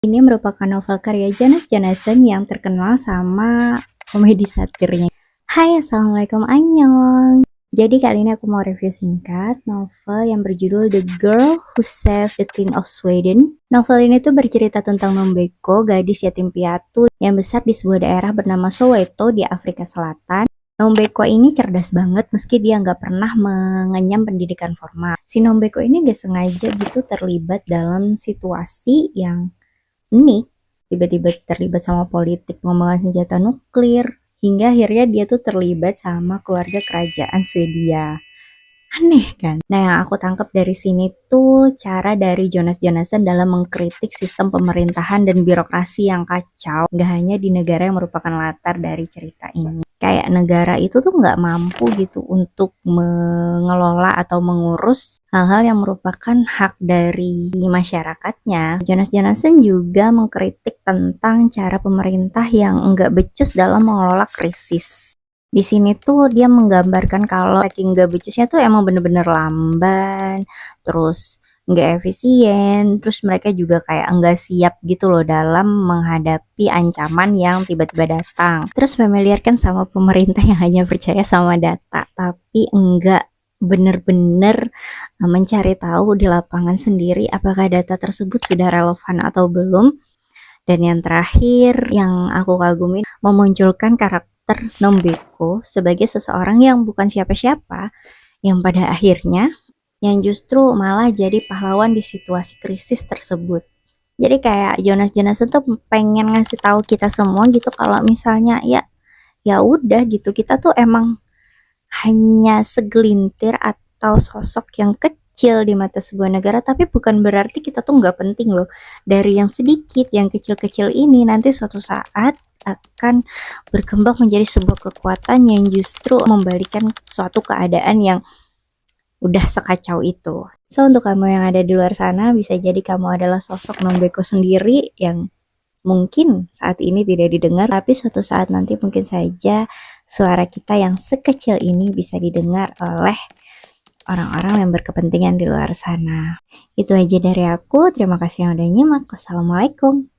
Ini merupakan novel karya Jonas Jonasson yang terkenal sama komedi satirnya. Hai, assalamualaikum, annyeong. Jadi kali ini aku mau review singkat novel yang berjudul The Girl Who Saved the King of Sweden. Novel ini tuh bercerita tentang Nombeko, gadis yatim piatu yang besar di sebuah daerah bernama Soweto di Afrika Selatan. Nombeko ini cerdas banget meski dia nggak pernah mengenyam pendidikan formal. Si Nombeko ini nggak sengaja gitu terlibat dalam situasi yang unik, tiba-tiba terlibat sama politik pengembangan senjata nuklir, hingga akhirnya dia tuh terlibat sama keluarga kerajaan Swedia. Aneh kan? Nah, yang aku tangkap dari sini tuh cara dari Jonas Jonasson dalam mengkritik sistem pemerintahan dan birokrasi yang kacau, gak hanya di negara yang merupakan latar dari cerita ini. Kayak negara itu tuh nggak mampu gitu untuk mengelola atau mengurus hal-hal yang merupakan hak dari masyarakatnya. Jonas Jonasson juga mengkritik tentang cara pemerintah yang enggak becus dalam mengelola krisis. Di sini tuh dia menggambarkan kalau saking nggak becusnya tuh emang bener-bener lamban, terus nggak efisien, terus mereka juga kayak nggak siap gitu loh dalam menghadapi ancaman yang tiba-tiba datang. Terus familiarkan sama pemerintah yang hanya percaya sama data, tapi enggak bener-bener mencari tahu di lapangan sendiri apakah data tersebut sudah relevan atau belum. Dan yang terakhir yang aku kagumi memunculkan karakter Nombeko sebagai seseorang yang bukan siapa-siapa, yang pada akhirnya yang justru malah jadi pahlawan di situasi krisis tersebut. Jadi kayak Jonas Jonasson tuh pengen ngasih tahu kita semua gitu kalau misalnya ya udah gitu kita tuh emang hanya segelintir atau sosok yang kecil di mata sebuah negara, tapi bukan berarti kita tuh nggak penting loh. Dari yang sedikit, yang kecil-kecil ini nanti suatu saat akan berkembang menjadi sebuah kekuatan yang justru membalikan suatu keadaan yang udah sekacau itu. So, untuk kamu yang ada di luar sana, bisa jadi kamu adalah sosok Nombeko sendiri yang mungkin saat ini tidak didengar, tapi suatu saat nanti mungkin saja suara kita yang sekecil ini bisa didengar oleh orang-orang yang berkepentingan di luar sana. Itu aja dari aku. Terima kasih yang udah nyimak. Wassalamualaikum.